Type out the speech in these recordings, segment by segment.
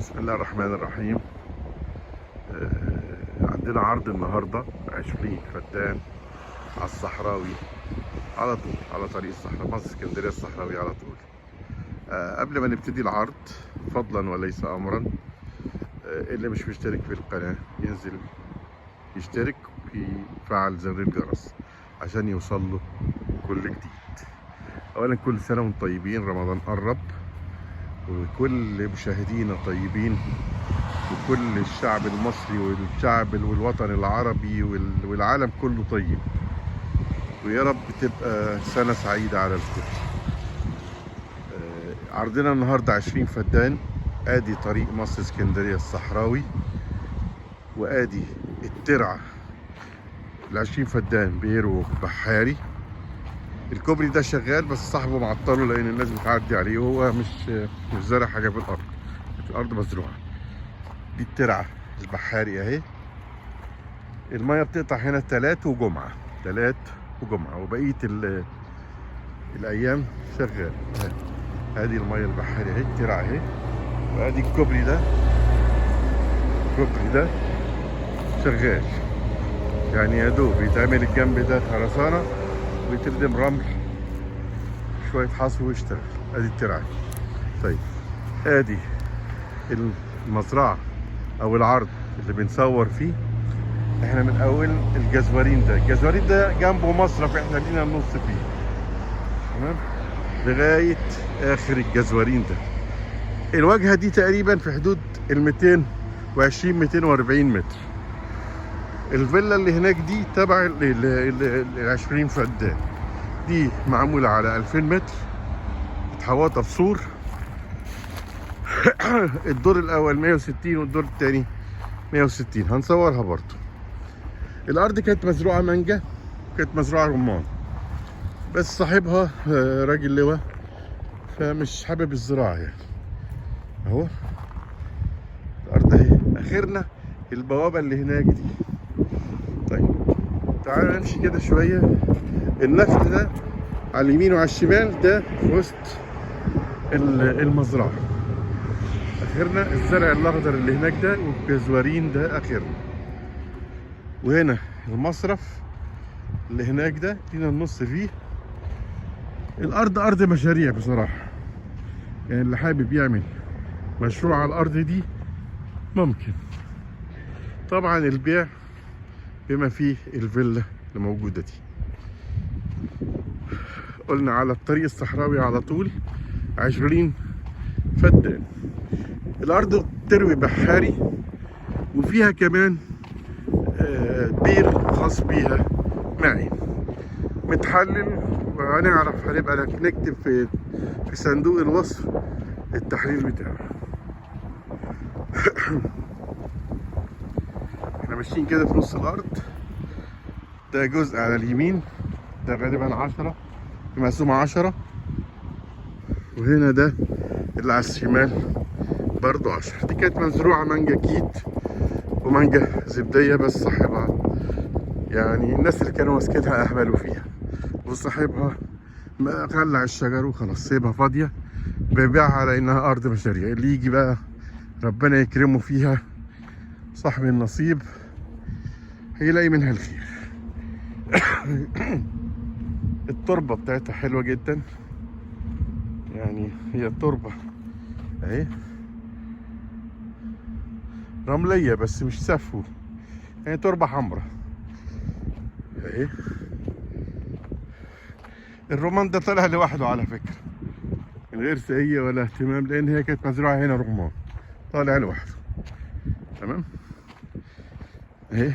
بسم الله الرحمن الرحيم. عندنا عرض النهاردة 20 فدان على الصحراوي على طول، على طريق الصحراء مصر اسكندرية الصحراوي على طول. قبل ما نبتدي العرض فضلا وليس أمرا، اللي مش مشترك في القناة ينزل يشترك ويفعل زر الجرس عشان يوصل له كل جديد. أولا كل سنة وانتم طيبين، رمضان قرب وكل مشاهدينا طيبين، وكل الشعب المصري والشعب والوطن العربي والعالم كله طيب، ويا رب تبقى سنة سعيدة على الكل. عرضنا النهاردة 20 فدان، ادي طريق مصر اسكندرية الصحراوي، وادي الترعة ال20 فدان بيرو بحاري. الكوبري ده شغال بس صاحبه معطله لان الناس بتعدي عليه، وهو مش زارع حاجة في الارض مزروعة. دي الترعة البحاري اهي. المية بتقطع هنا تلات وجمعة، وبقية الأيام شغال. هذه المية البحاري اهي، الترعة اهي، وادي الكوبري ده شغال، يعني يا دوب يتعمل الجنب ده خرسانة ويتردم رمل شوية حصو ويشتغل. ادي الترعة. طيب ادي المزرعة او العرض اللي بنصور فيه. احنا من اول الجزورين ده جنبه مصرف، احنا لينا النص فيه، تمام، لغايه اخر الجزورين ده. الواجهه دي تقريبا في حدود ال 220 240 متر. الفيلا اللي هناك دي تبع ال 20 فدان، دي معموله على 2000 متر، متحوطه بسور. الدور الاول 160 والدور الثاني 160. هنصورها برضو. الارض كانت مزروعه مانجا، كانت مزروعه رمان، بس صاحبها راجل لواء فمش حابب الزراعه يعني. اهو الارض اهي، اخرنا البوابه اللي هناك دي. طيب تعالوا نمشي كده شويه. النخل ده على اليمين وعلى الشمال ده في وسط المزرعه. اخرنا الزرع الاخضر اللي هناك ده، والجزورين ده اخرنا. وهنا المصرف اللي هناك ده لينا النص فيه. الارض ارض مشاريع بصراحه، يعني اللي حابب يعمل مشروع على الارض دي ممكن. طبعا البيع بما فيه الفيلا اللي موجوده دي. قلنا على الطريق الصحراوي على طول 20 فدان. الارض تروي بحاري، وفيها كمان بير خاص بيها معين متحلل، وهنعرف هنبقى نكتب في صندوق الوصف التحليل بتاعه. احنا ماشيين كده في نص الارض. ده جزء على اليمين، ده غالبا 10 مقسوم 10، وهنا ده اللي على الشمال برضو 10. دي كانت مزروعة مانجا كيت ومانجا زبدية، بس صاحبها يعني الناس اللي كانوا ماسكينها اهملوا فيها، وصاحبها قلع الشجر وخلاص سيبها فاضية، بيبيعها على انها ارض مشاريع. اللي يجي بقى ربنا يكرمه فيها، صاحب النصيب هيلاقي منها الخير. التربة بتاعتها حلوة جدا، يعني هي التربة اهي رملية بس مش سفو، يعني تربة حمراء اهي. الرمان ده طلع لوحده على فكرة، من غير سقية ولا اهتمام، لان هي كانت مزروعة هنا رمان، طالع لوحده، تمام اهي.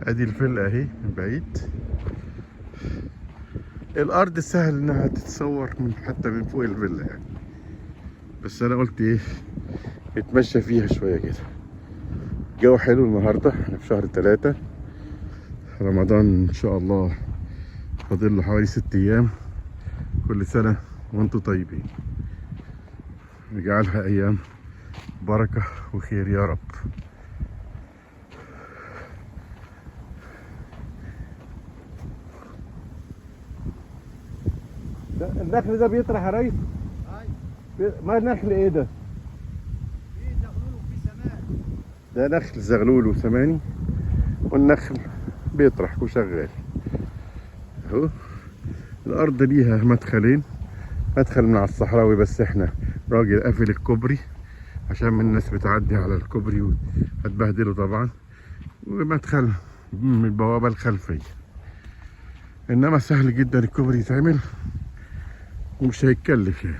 ادي الفيلا اهي من بعيد. الارض سهل انها تتصور من حتى من فوق الفيلا يعني، بس انا قلت ايه نتمشى فيها شويه كده. الجو حلو النهارده، احنا في شهر 3 رمضان ان شاء الله، فاضل له حوالي 6 ايام. كل سنه وانتم طيبين، نجعلها ايام بركه وخير يا رب. النخل ده بيطرح يا ريس؟ ما النخل ايه ده؟ في زغلول وفي سمان. ده نخل زغلول وسماني، والنخل بيطرح وشغال اهو. الارض ليها مدخلين، مدخل من على الصحراوي بس احنا راجل قافل الكوبري عشان من الناس بتعدي على الكوبري وهتبهدله طبعا، ومدخل من البوابة الخلفية. انما سهل جدا الكوبري يتعمل ومش هيتكلف يعني،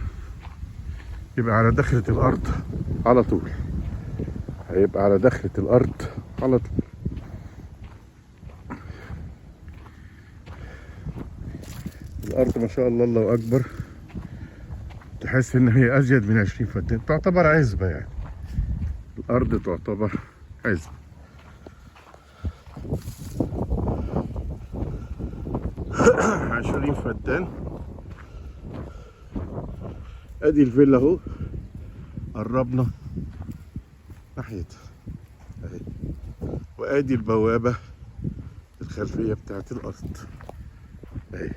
يبقى على دخلة الارض على طول، هيبقى على دخلة الارض على طول. الارض ما شاء الله الله اكبر، تحس ان هي ازيد من 20 فدان، تعتبر عزبة يعني، الارض تعتبر عزبة. 20 فدان. ادي الفيلا اهو، قربنا ناحيتها اهي، وادي البوابة الخلفية بتاعت الارض اهي.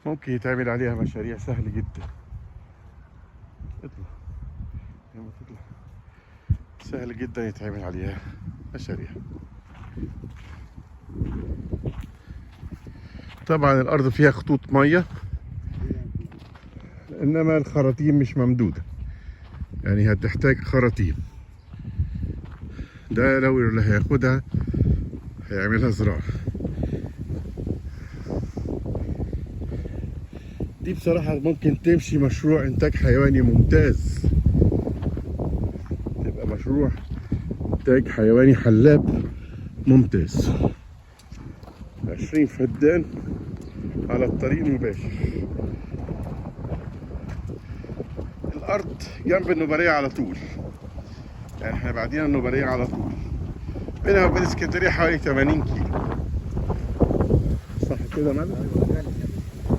ممكن يتعمل عليها مشاريع سهل جدا. اطلع لما تطلع، سهل جدا يتعمل عليها مشاريع. طبعا الارض فيها خطوط ميه، انما الخراطيم مش ممدوده، يعني هتحتاج خراطيم. ده لو اللي هياخدها هيعملها زراعه. دي بصراحة ممكن تمشي مشروع إنتاج حيواني ممتاز، يبقى مشروع إنتاج حيواني حلاب ممتاز. 20 فدان على الطريق المباشر. الأرض جنب النوبارية على طول، يعني احنا بعدين النوبارية على طول، بينها وبين اسكندرية حوالي 80 كيلو، صح كده مالك؟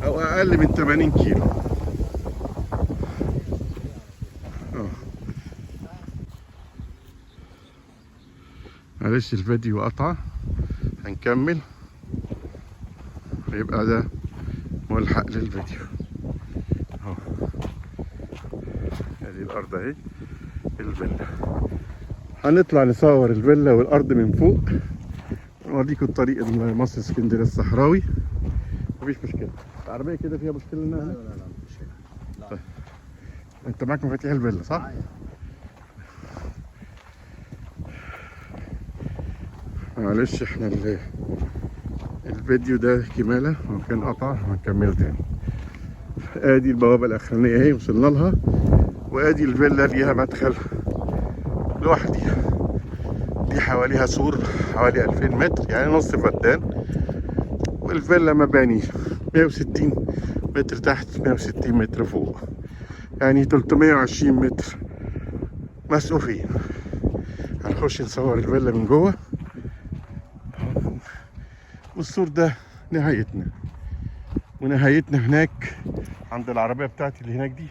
أو أقل من 80 كيلو. معلش الفيديو قطع، هنكمل، يبقى ده ملحق للفيديو اهو. ادي الارض اهي، الفيلا. هنطلع نصور الفيلا والارض من فوق، نوريكم الطريق مصر اسكندريه الصحراوي. مفيش مشكله. العربيه كده فيها مشكله انها؟ لا مفيش مشكلة. طيب انت معاك مفاتيح الفيلا صح؟ معلش احنا الفيديو ده كمالة وكان قطع، هنكمله تاني. ادي البوابة الاخرانية اهي وصلنا لها، وادي الفيلا ليها مدخل لوحديها، دي حواليها سور حوالي 2000 متر يعني نص فدان، والفيلا مباني 160 متر تحت 160 متر فوق، يعني 320 متر مسقوفين. هنخش نصور الفيلا من جوه، والسور ده نهايتنا، ونهايتنا هناك عند العربية بتاعتي اللي هناك دي،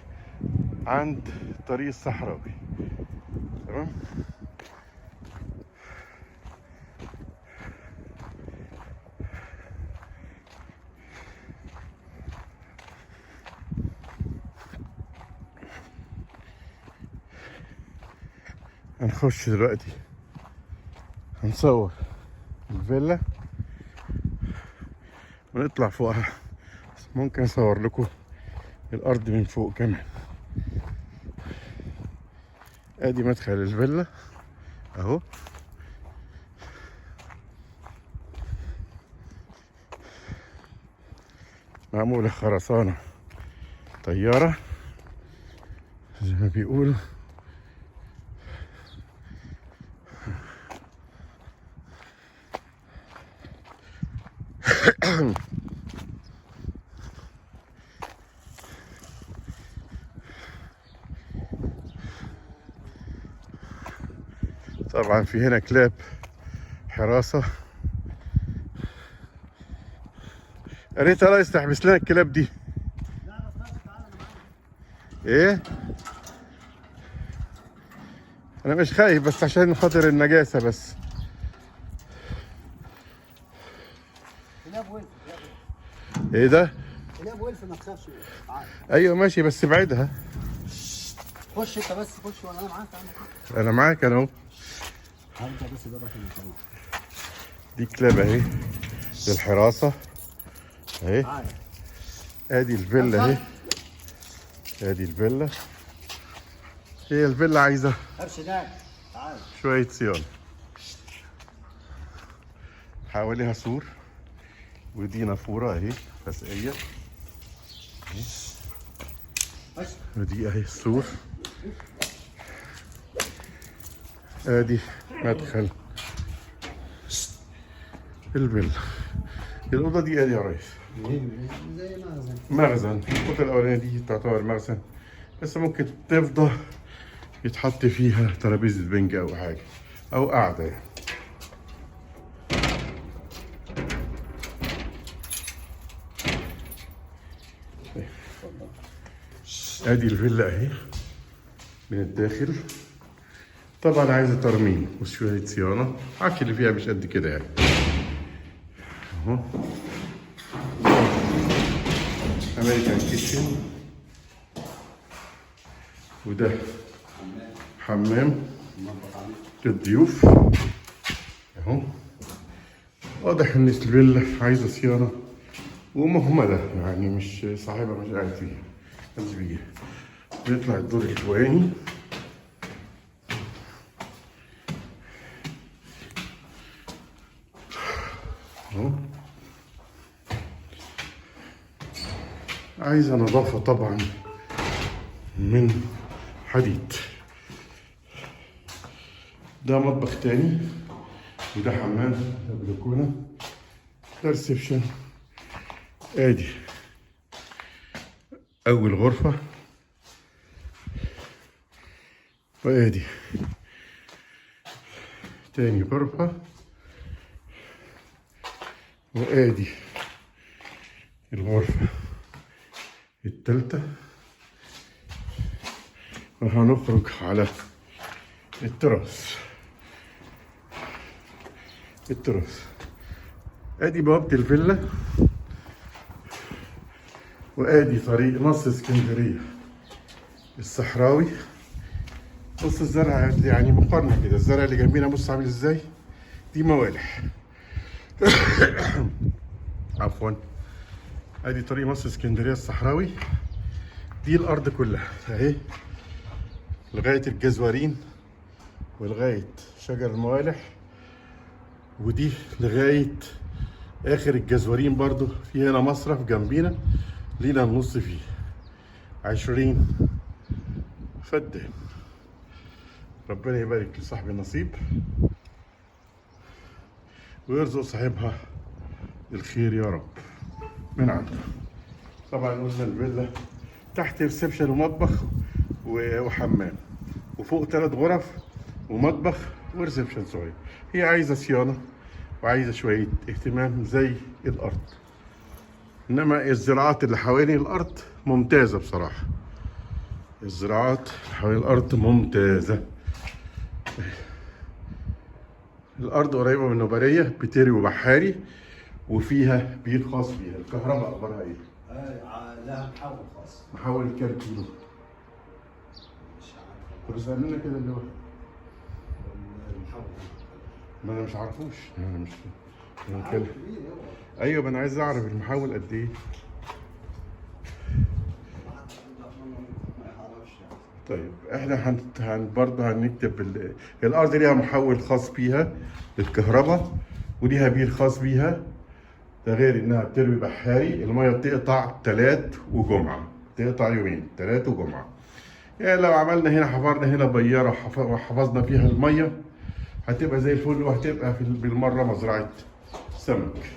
عند الطريق الصحراوي. تمام. هنخش دلوقتي هنصور الفيلا ونطلع فوقها، ممكن اصور لكم الارض من فوق كمان. ادي مدخل الفيلا اهو، معمولة خرسانة طيارة زي ما بيقولوا. طبعا في هنا كلاب حراسة، يا ريت يا ريس تحبس لنا الكلاب دي. ايه انا مش خايف بس عشان خاطر النجاسة بس. كلاب ولف. ايه ده؟ كلاب ولف ما تخافش. تعال ايوه ماشي بس بعدها. خش انت بس، خش وانا معاك. انا معاك انا اهو. هرجع بس ده عشان يطلع. دي كلاب اهي للحراسة اهي. تعال ادي الفيلا اهي. ادي الفيلا. هي الفيلا عايزة ارشدك. تعال شوية صيانة. حواليها سور ودي نافورة اهي فسقية. خش. ودي اهي السور. ادي مدخل الفيلا. الأوضة دي ادي يا ريس زي مخزن. مخزن. الأوضة الأولانية دي تعتبر مخزن بس ممكن تفضى يتحط فيها ترابيزة بنج أو حاجة أو قاعدة يعني. ادي الفيلا اهي من الداخل. طبعا عايزه ترميم وشويه صيانه. الحكي اللي فيها مش قد كده يعني. اهو امريكان كيتشن. وده حمام للضيوف اهو. واضح ان الفيلا عايزه صيانه ومهمله يعني مش صاحبها مش قاعد فيها محدش بيجي. بيطلع الدور الفوقاني اهو. عايزة نظافة طبعا من حديد. ده مطبخ تاني وده حمام. ده بلكونة. ده ريسبشن. ادي اول غرفة وادي تاني غرفة وادي الغرفة التالتة. وهنخرج على التراس. ادي بوابة الفيلا وادي طريق نص اسكندرية الصحراوي. بص الزرع يعني مقارنة كده. الزرع اللي جنبينا بص عامل ازاي. دي موالح. عفوا. ادي طريق مصر اسكندريه الصحراوي. دي الارض كلها اهي لغايه الجزوارين ولغايه شجر الموالح. ودي لغايه اخر الجزوارين برضو. في هنا مصرف جنبينا لينا نبص فيه 20 فدان. ربنا يبارك لصاحب النصيب ويرزق صاحبها الخير يا رب من عنده. طبعا قلنا الفيلا تحت ريسبشن ومطبخ وحمام وفوق 3 غرف ومطبخ وريسبشن صغير. هي عايزه صيانه وعايزه شويه اهتمام زي الارض. انما الزراعات اللي حوالين الارض ممتازه بصراحه. الزراعات اللي حوالين الارض ممتازه. الارض قريبه من نوباريه بتيري وبحاري وفيها بير خاص بيها. الكهرباء اخبارها ايه؟ لها محول خاص. محول كام كيلو؟ مش عارف. طب اسال لنا كده اللي هو. المحول ما انا مش عارفوش. انا مش محول بنتكلم. كبير هو. ايوه ما انا عايز اعرف المحول قد ايه. ما يعرفش. طيب احنا برضه هنكتب الارض ليها محول خاص بيها للكهرباء وليها بير خاص بيها. ده غير انها بتروي بحاري. الميه بتقطع 3 وجمعه. تقطع يومين 3 وجمعه. يعني لو عملنا هنا حفرنا هنا بياره وحفظنا فيها الميه هتبقى زي الفل وهتبقى بالمره مزرعه سمك.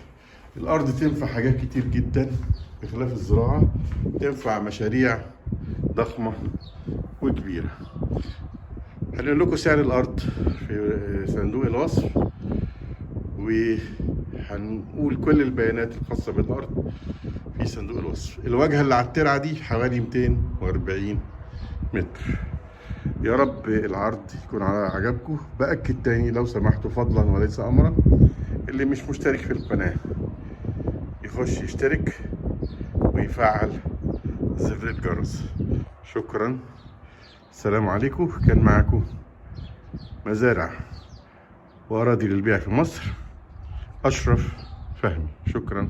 الارض تنفع حاجات كتير جدا بخلاف الزراعه. تنفع مشاريع ضخمه وكبيره. هنقول لكم سعر الارض في صندوق الوصف وهنقول كل البيانات الخاصه بالارض في صندوق الوصف. الواجهه اللي على الترعه دي حوالي 240 متر. يا رب العرض يكون على عجبكم. بأكد تاني لو سمحتوا فضلا وليس أمرا، اللي مش مشترك في القناة يخش يشترك ويفعل زر الجرس. شكرا، السلام عليكم. كان معكم مزارع وأراضي للبيع في مصر، أشرف فهمي. شكرا.